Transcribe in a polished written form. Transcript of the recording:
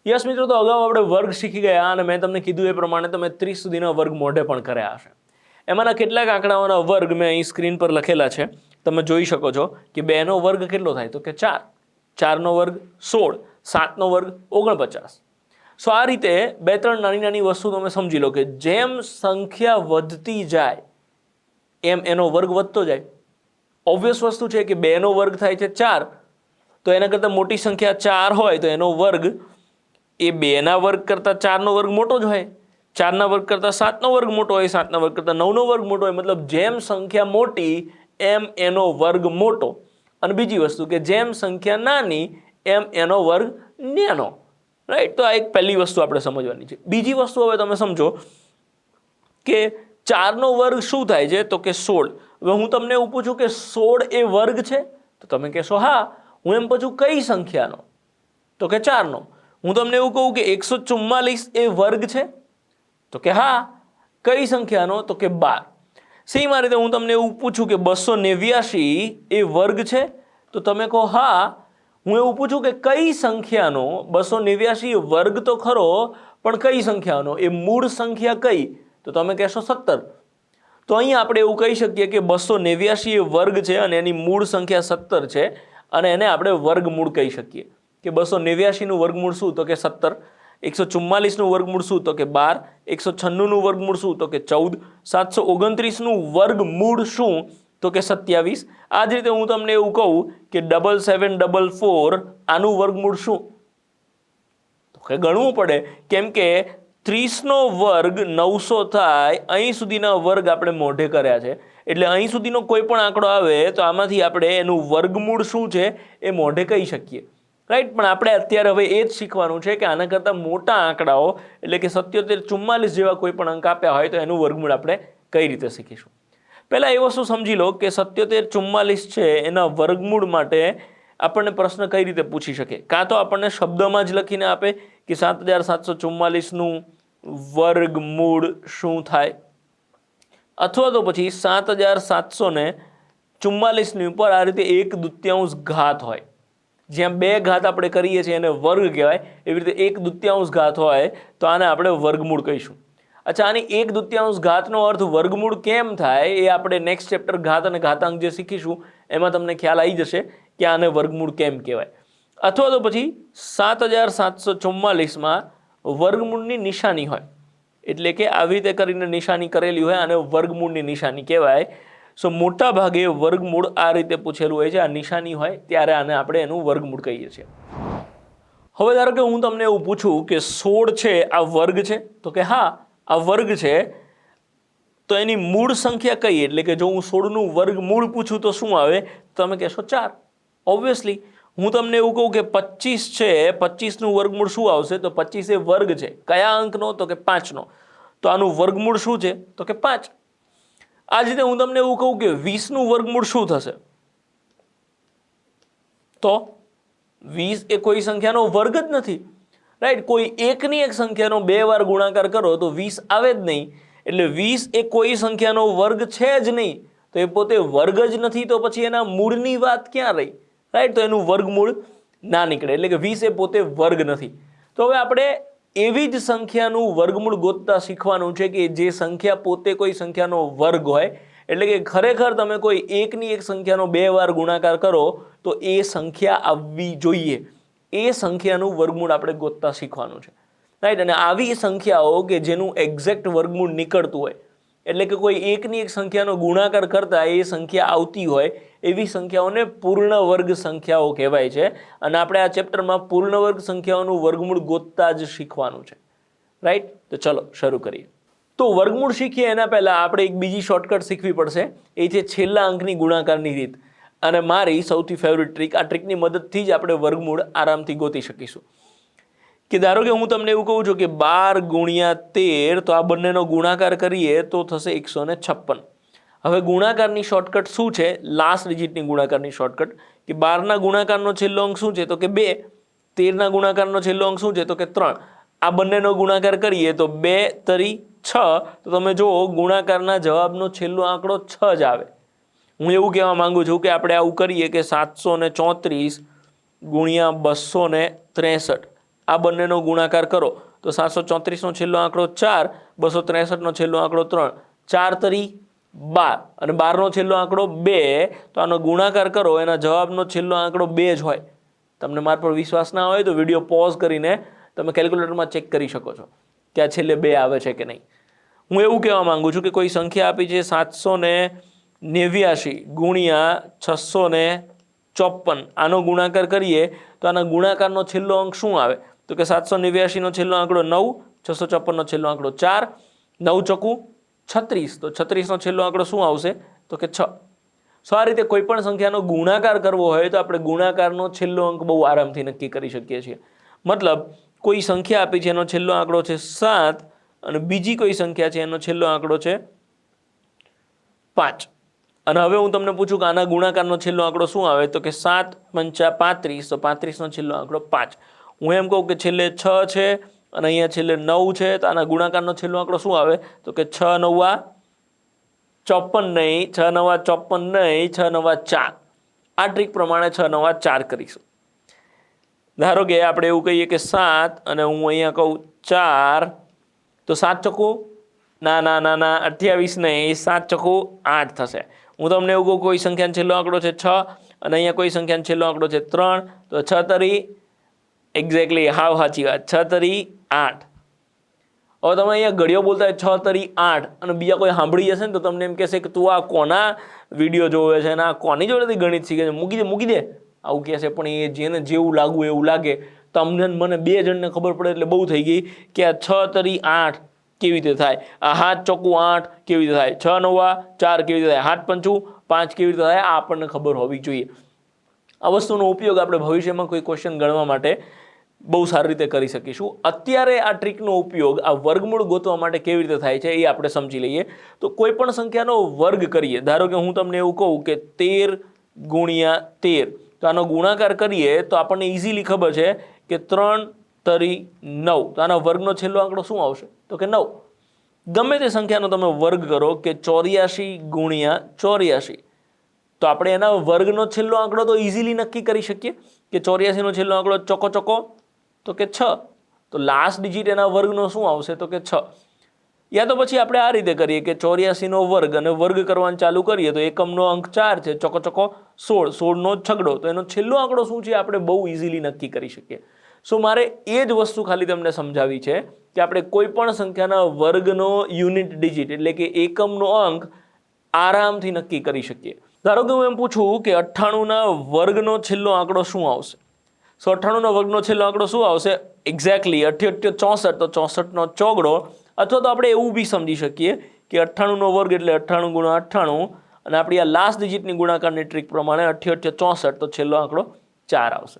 Yes મિત્રો, તો અગાઉ આપણે વર્ગ શીખી ગયા અને મેં તમને કીધું એ પ્રમાણે તમે 30 સુધીના વર્ગ મોઢે પણ કર્યા હશે. એમાંના કેટલાક આંકડાઓના વર્ગ મેં અહીં સ્ક્રીન પર લખેલા છે. તમે જોઈ શકો છો કે 2 નો વર્ગ કેટલો થાય તો કે 4, 4 નો વર્ગ 16, 7 નો વર્ગ 49. સો આ રીતે 2-3 નાની નાની વસ્તુ તમે સમજી લો કે જેમ સંખ્યા વધતી જાય એમ એનો વર્ગ વધતો જાય. ઓબ્વિયસ વસ્તુ છે કે 2 નો વર્ગ થાય છે 4, તો એના કરતાં મોટી સંખ્યા 4 હોય તો એનો વર્ગ એ 2 ના વર્ગ કરતાં 4 નો વર્ગ મોટો જ હોય, 4 ના વર્ગ કરતાં 7 નો વર્ગ મોટો હોય, 7 ના વર્ગ કરતાં 9 નો વર્ગ મોટો હોય. મતલબ જેમ સંખ્યા મોટી એમ એનો વર્ગ મોટો. અને બીજી વસ્તુ કે જેમ સંખ્યા નાની એમ એનો વર્ગ નાનો. રાઈટ? તો આ એક પહેલી વસ્તુ આપણે સમજવાની છે. બીજી વસ્તુ હવે તમે સમજો કે 4 નો વર્ગ શું થાય છે તો કે 16. હવે હું તમને એવું પૂછું કે 16 એ વર્ગ છે તો તમે કહેશો હા. હું એમ પૂછું કઈ સંખ્યાનો તો કે 4 નો. હું તમને એવું કહું કે 144 એ વર્ગ છે તો કે હા. કઈ સંખ્યાનો તો કે 12. સેમ આ રીતે હું તમને એવું પૂછું કે 289 એ વર્ગ છે તો તમે કહો હા. હું એવું પૂછું કે કઈ સંખ્યાનો 289 વર્ગ તો ખરો પણ કઈ સંખ્યાનો એ મૂળ સંખ્યા કઈ તો તમે કહેશો 17. તો અહીં આપણે એવું કહી શકીએ કે 289 એ વર્ગ છે અને એની મૂળ સંખ્યા 17 છે અને એને આપણે વર્ગમૂળ કહી શકીએ કે 289 નું વર્ગમૂળ શું તો કે 17, 144 નું વર્ગમૂળ શું તો કે 12, 196 નું વર્ગમૂળ શું તો કે 14, 729 નું વર્ગમૂળ શું તો કે 27. આ જ રીતે હું તમને એવું કહું કે 7744 આનું વર્ગમૂળ શું તો કે ગણવું પડે કેમ કે 30 નો વર્ગ 900 થાય. અહીં સુધીના વર્ગ આપણે મોઢે કર્યા છે એટલે અહીં સુધીનો કોઈ પણ આંકડો આવે તો આમાંથી આપણે એનું વર્ગમૂળ શું છે એ મોઢે કહી શકીએ. રાઈટ? પણ આપણે અત્યારે હવે એ જ શીખવાનું છે કે આના કરતાં મોટા આંકડાઓ એટલે કે 77, 44 જેવા કોઈ પણ અંક આપ્યા હોય તો એનું વર્ગમૂળ આપણે કઈ રીતે શીખીશું. પહેલાં એ વસ્તુ સમજી લો કે 77, 44 છે એના વર્ગમૂળ માટે આપણને પ્રશ્ન કઈ રીતે પૂછી શકે. કાં તો આપણને શબ્દમાં જ લખીને આપે કે 7744 નું વર્ગમૂળ શું થાય, અથવા તો પછી 7744 ની ઉપર આ રીતે 1/2 ઘાત હોય. જ્યાં 2 ઘાત આપણે કરીએ છીએ એને વર્ગ કહેવાય, એવી રીતે 1/2 ઘાત હોય તો આને આપણે વર્ગમૂળ કહીશું. અચ્છા, આની 1/2 ઘાતનો અર્થ વર્ગમૂળ કેમ થાય એ આપણે નેક્સ્ટ ચેપ્ટર ઘાત અને ઘાતાંક જે શીખીશું એમાં તમને ખ્યાલ આવી જશે કે આને વર્ગમૂળ કેમ કહેવાય. અથવા તો પછી 7744 વર્ગમૂળની નિશાની હોય એટલે કે આવી રીતે કરીને નિશાની કરેલી હોય અને વર્ગમૂળની નિશાની કહેવાય. સો મોટા ભાગે વર્ગમૂળ આ રીતે પૂછેલું હોય છે, આ નિશાની હોય ત્યારે આને આપણે એનું વર્ગમૂળ કહીએ છીએ. હવે ધારો કે હું તમને એવું પૂછું કે 16 છે આ વર્ગ છે તો કે હા આ વર્ગ છે. તો એની મૂળ સંખ્યા કઈ એટલે કે જો હું 16 નું વર્ગમૂળ પૂછું તો શું આવે તમે કહેશો 4. ઓબ્વિયસલી. હું તમને એવું કહું કે 25 છે, 25 નું વર્ગમૂળ શું આવશે તો 25 એ વર્ગ છે. કયા અંકનો તો કે 5 નો. તો આનું વર્ગમૂળ શું છે તો કે 5. આ જ રીતે હું તમને એવું કહું કે 20 નું વર્ગમૂળ શું થશે તો 20 એ કોઈ સંખ્યાનો વર્ગ જ નથી. રાઈટ? કોઈ એકની એક સંખ્યાનો 2 વાર ગુણાકાર કરો તો 20 આવે જ નહીં. એટલે 20 એ કોઈ સંખ્યાનો વર્ગ છે જ નહીં તો એ પોતે વર્ગ જ નથી તો પછી એના મૂળની વાત ક્યાં રહી. રાઈટ? તો એનું વર્ગમૂળ ના નીકળે એટલે કે 20 એ પોતે વર્ગ નથી. તો હવે આપણે એવી જ સંખ્યાનું વર્ગમૂળ ગોતતા શીખવાનું છે કે જે સંખ્યા પોતે કોઈ સંખ્યાનો વર્ગ હોય. એટલે કે ખરેખર તમે કોઈ એકની એક સંખ્યાનો 2 વાર ગુણાકાર કરો તો એ સંખ્યા આવવી જોઈએ. એ સંખ્યાનું વર્ગમૂળ આપણે ગોતતા શીખવાનું છે. રાઈટ? અને આવી સંખ્યાઓ કે જેનું એક્ઝેક્ટ વર્ગમૂળ નીકળતું હોય એટલે કે કોઈ એકની એક સંખ્યાનો ગુણાકાર કરતા એ સંખ્યા આવતી હોય એવી સંખ્યાઓને પૂર્ણ વર્ગ સંખ્યાઓ કહેવાય છે. અને આપણે આ ચેપ્ટરમાં પૂર્ણ વર્ગ સંખ્યાઓનું વર્ગમૂળ ગોતતા જ શીખવાનું છે. રાઈટ? તો ચલો શરૂ કરીએ. તો વર્ગમૂળ શીખીએ એના પહેલાં આપણે એક બીજી શોર્ટકટ શીખવી પડશે. એ છે છેલ્લા અંકની ગુણાકારની રીત. અને મારી સૌથી ફેવરિટ ટ્રીક. આ ટ્રીકની મદદથી જ આપણે વર્ગમૂળ આરામથી ગોતી શકીશું. કે ધારો કે હું તમને એવું કહું છું કે 12 ગુણ્યા 13 તો આ બંનેનો ગુણાકાર કરીએ તો થશે 156. હવે ગુણાકારની શોર્ટકટ શું છે? લાસ્ટ ડિજિટની ગુણાકારની શોર્ટકટ કે 12ના ગુણાકારનો છેલ્લો અંક શું છે તો કે 2, 13ના ગુણાકારનો છેલ્લો અંક શું છે તો કે 3. આ બંનેનો ગુણાકાર કરીએ તો 2 તરી 6. તો તમે જુઓ ગુણાકારના જવાબનો છેલ્લો આંકડો 6 જ આવે. હું એવું કહેવા માંગુ છું કે આપણે આવું કરીએ કે 734 ગુણ્યા 263 આ બંનેનો ગુણાકાર કરો તો 734નો છેલ્લો આંકડો 4, 263નો છેલ્લો આંકડો 3, 4 તરી 12 અને 12નો છેલ્લો આંકડો 2, તો આનો ગુણાકાર કરો, એના જવાબનો છેલ્લો આંકડો 2 જ હોય. તમને મારા પર વિશ્વાસ ના હોય તો વિડીયો પોઝ કરીને તમે કેલ્ક્યુલેટરમાં ચેક કરી શકો છો કે આ છેલ્લે 2 આવે છે કે નહીં. હું એવું કહેવા માંગુ છું કે કોઈ સંખ્યા આપી છે 789 ગુણ્યા 654, આનો ગુણાકાર કરીએ તો આના ગુણાકારનો છેલ્લો અંક શું આવે તો કે 789નો છેલ્લો આંકડો 9, 654નો છેલ્લો આંકડો 4, 9 ચોકું 36, તો 36નો છેલ્લો આંકડો શું આવશે તો કે 6. સો આ રીતે કોઈ પણ સંખ્યાનો ગુણાકાર કરવો હોય તો આપણે ગુણાકારનો છેલ્લો અંક બહુ આરામથી નક્કી કરી શકીએ છીએ. મતલબ કોઈ સંખ્યા આપી છે એનો છેલ્લો આંકડો છે 7 અને બીજી કોઈ સંખ્યા છે એનો છેલ્લો આંકડો છે 5 અને હવે હું તમને પૂછું કે આના ગુણાકારનો છેલ્લો આંકડો શું આવે તો કે 7 પંચા 35, તો 35નો છેલ્લો આંકડો 5. હું એમ કહું કે છેલ્લે 6 છે અને અહીંયા છેલ્લે 9 છે, તો આના ગુણાકારનો છેલ્લો આંકડો શું આવે તો કે 6 9 54 નહીં, 6 9 54 નહીં, 6 9 4. આ ટ્રીક પ્રમાણે 6 9 4 કરીશું. ધારો કે આપણે એવું કહીએ કે 7 અને હું અહીંયા કહું 4, તો 7 ચોકું ના 28 નહીં, 7 ચોકું 8 થશે. હું તમને એવું કહું કોઈ સંખ્યાનો છેલ્લો આંકડો છે 6 અને અહીંયા કોઈ સંખ્યાનો છેલ્લો આંકડો છે 3, તો 6 તરી એક્ઝેક્ટલી હાવ સાચી વાત, 6 તરી 8. હવે તમે અહીંયા ઘડિયો બોલતા હોય 6 તરી 8 અને બીજા કોઈ સાંભળી જશે ને તો તમને એમ કહેશે કે તું આ કોના વિડીયો જોવે છે અને આ કોની જોડેથી ગણિત શીખે છે, મૂકી દે આવું કહેશે. પણ એ જેને જેવું લાગવું એવું લાગે. તમને મને 2 જણને ખબર પડે એટલે બહુ થઈ ગઈ કે આ 6 તરી 8 કેવી રીતે થાય, આ 7 ચોકું 8 કેવી રીતે થાય, 6 9 4 કેવી રીતે થાય, 7 પંચું 5 કેવી રીતે થાય, આ આપણને ખબર હોવી જોઈએ. આ વસ્તુનો ઉપયોગ આપણે ભવિષ્યમાં કોઈ ક્વેશ્ચન ગણવા માટે બહુ સારી રીતે કરી શકીશું. અત્યારે આ ટ્રીકનો ઉપયોગ આ વર્ગમૂળ ગોતવા માટે કેવી રીતે થાય છે એ આપણે સમજી લઈએ. તો કોઈ પણ સંખ્યાનો વર્ગ કરીએ, ધારો કે હું તમને એવું કહું કે 13 ગુણ્યા 13, તો આનો ગુણાકાર કરીએ તો આપણને ઇઝીલી ખબર છે કે 3 તરી 9, તો આના વર્ગનો છેલ્લો આંકડો શું આવશે તો કે 9. ગમે તે સંખ્યાનો તમે વર્ગ કરો કે 84 ગુણ્યા 84, તો આપણે એના વર્ગનો છેલ્લો આંકડો તો ઇઝીલી નક્કી કરી શકીએ કે 84નો છેલ્લો આંકડો ચોકો તો કે 6, તો લાસ્ટ ડિજિટ એના વર્ગનો શું આવશે તો કે 6. યા તો પછી આપણે આ રીતે કરીએ કે 84નો વર્ગ અને વર્ગ કરવાનું ચાલુ કરીએ તો એકમનો અંક 4 છે, ચોકો 16, 16નો છગડો, તો એનો છેલ્લો આંકડો શું છે આપણે બહુ ઇઝીલી નક્કી કરી શકીએ. સો મારે એ જ વસ્તુ ખાલી તમને સમજાવી છે કે આપણે કોઈ પણ સંખ્યાના વર્ગનો યુનિટ ડિજિટ એટલે કે એકમનો અંક આરામથી નક્કી કરી શકીએ. ધારો કે હું એમ પૂછું કે 98ના વર્ગનો છેલ્લો આંકડો શું આવશે. સો 98નો વર્ગનો છેલ્લો આંકડો શું આવશે એક્ઝેક્ટલી 88 64, તો 64નો ચોગડો, અથવા તો આપણે એવું બી સમજી શકીએ કે 98નો વર્ગ એટલે 98 ગુણ્યા 98 અને આપણી આ લાસ્ટ ડિજિટની ગુણાકારની ટ્રીક પ્રમાણે 88 64, તો છેલ્લો આંકડો 4 આવશે.